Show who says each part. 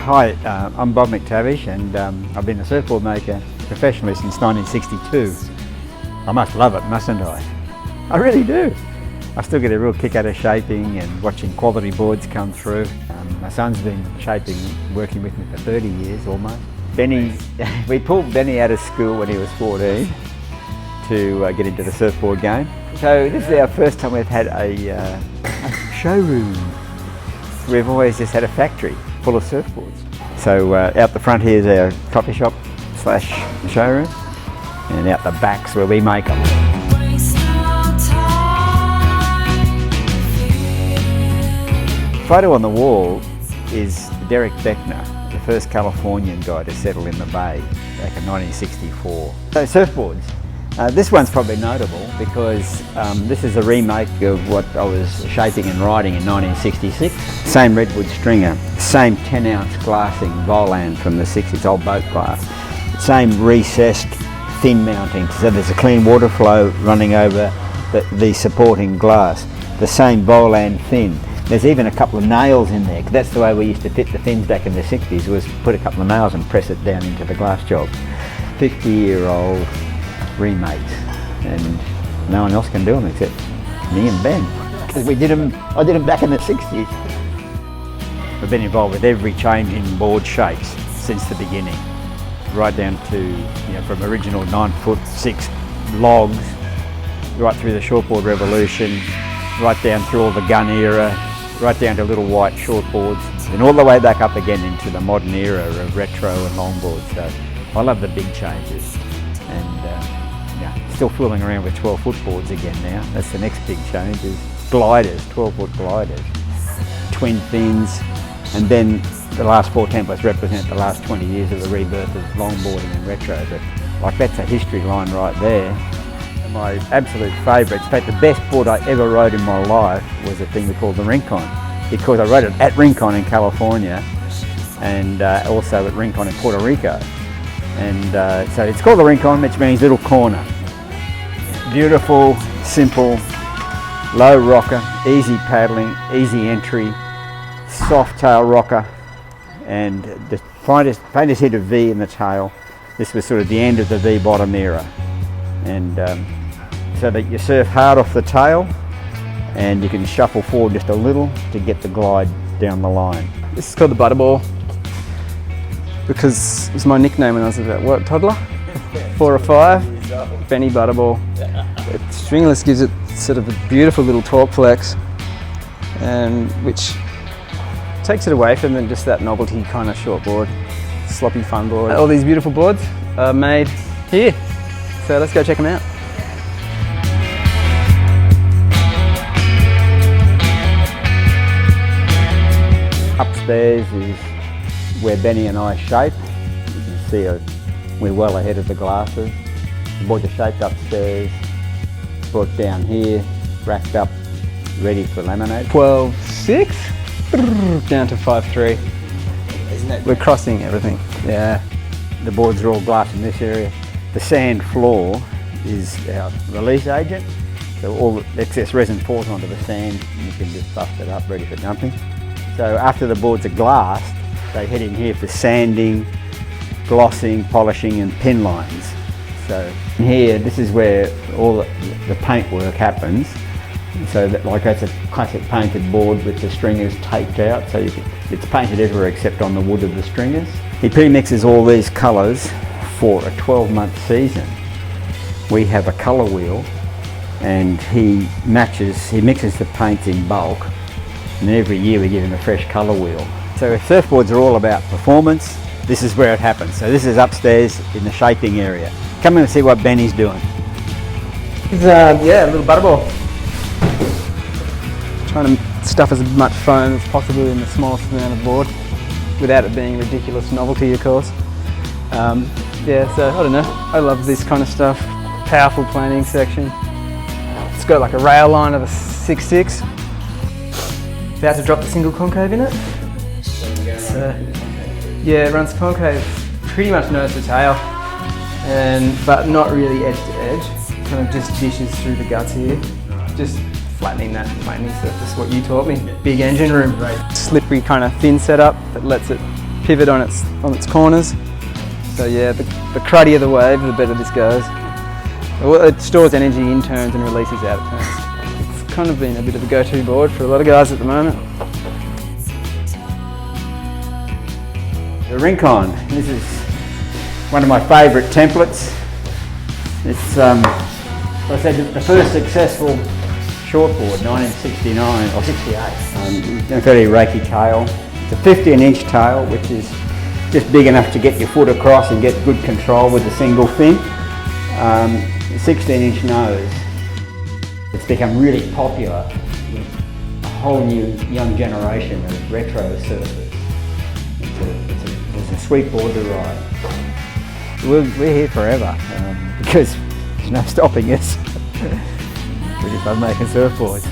Speaker 1: Hi, I'm Bob McTavish, and I've been a surfboard maker professionally since 1962. I must love it, mustn't I? I really do. I still get a real kick out of shaping and watching quality boards come through. My son's been shaping, working with me for 30 years almost. We pulled Benny out of school when he was 14 to get into the surfboard game. So this is our first time we've had a showroom. We've always just had a factory full of surfboards. So out the front here is our coffee shop slash showroom, and out the back's where we make them. Photo on the wall is Derek Beckner, the first Californian guy to settle in the bay back in 1964. So surfboards. This one's probably notable because this is a remake of what I was shaping and riding in 1966. Same redwood stringer, same 10-ounce glassing Volan from the 60s, old boat glass. Same recessed thin mounting, so there's a clean water flow running over the supporting glass. The same Volan fin. There's even a couple of nails in there. That's the way we used to fit the fins back in the 60s, was put a couple of nails and press it down into the glass job. 50-year-old remakes, and no one else can do them except me and Ben. Because I did them back in the 60s. I've been involved with every change in board shapes since the beginning, right down to, from original 9'6" logs, right through the shortboard revolution, right down through all the gun era, right down to little white shortboards, and all the way back up again into the modern era of retro and longboards. So I love the big changes, and still fooling around with 12-foot boards again now. That's the next big change, is gliders, 12-foot gliders, twin fins, and then the last 4 templates represent the last 20 years of the rebirth of longboarding and retro. But that's a history line right there. My absolute favourite, in fact the best board I ever rode in my life, was a thing we called the Rincon, because I rode it at Rincon in California, and also at Rincon in Puerto Rico. And so it's called the Rincon, which means little corner. Beautiful, simple, low rocker, easy paddling, easy entry, soft tail rocker, and the faintest hit of V in the tail. This was sort of the end of the V bottom era. And so that you surf hard off the tail, and you can shuffle forward just a little to get the glide down the line.
Speaker 2: This is called the Butterball because it was my nickname when I was about, toddler? 4 or 5? Benny Butterball. Stringless gives it sort of a beautiful little torque flex, and which takes it away from just that novelty kind of shortboard, sloppy fun board. All these beautiful boards are made here, so let's go check them out.
Speaker 1: Upstairs is where Benny and I shape. You can see we're well ahead of the glasses. The boards are shaped upstairs, brought down here, racked up, ready for laminate.
Speaker 2: 12.6 down to 5.3. We're crossing everything. Yeah.
Speaker 1: The boards are all glass in this area. The sand floor is our release agent. So all the excess resin falls onto the sand, and you can just bust it up, ready for dumping. So after the boards are glassed, they head in here for sanding, glossing, polishing and pin lines. So here, this is where all the paint work happens. So that's a classic painted board with the stringers taped out, so it's painted everywhere except on the wood of the stringers. He pre-mixes all these colours for a 12-month season. We have a colour wheel, and he mixes the paints in bulk, and every year we give him a fresh colour wheel. So surfboards are all about performance. This is where it happens. So this is upstairs in the shaping area. Come in and see what Benny's doing.
Speaker 2: It's a little Butterball. Trying to stuff as much foam as possible in the smallest amount of board without it being ridiculous novelty, of course. So I don't know. I love this kind of stuff. Powerful planing section. It's got like a rail line of a 6'6". About to drop the single concave in it. So, yeah, it runs concave pretty much nose to tail, but not really edge to edge. Kind of just dishes through the guts here. Just flattening that planing surface, what you taught me. Big engine room. Slippery kind of thin setup that lets it pivot on its corners. So yeah, the cruddier the wave, the better this goes. It stores energy in turns and releases out of turns. It's kind of been a bit of a go-to board for a lot of guys at the moment.
Speaker 1: The Rincon, this is one of my favourite templates. It's, like I said, the first successful shortboard, 1969 or 68. A very raky tail. It's a 15-inch tail, which is just big enough to get your foot across and get good control with a single fin. 16-inch nose. It's become really popular with a whole new young generation of retro surfers. It's a sweet board to ride. We're here forever because there's no stopping us. We just love making surfboards.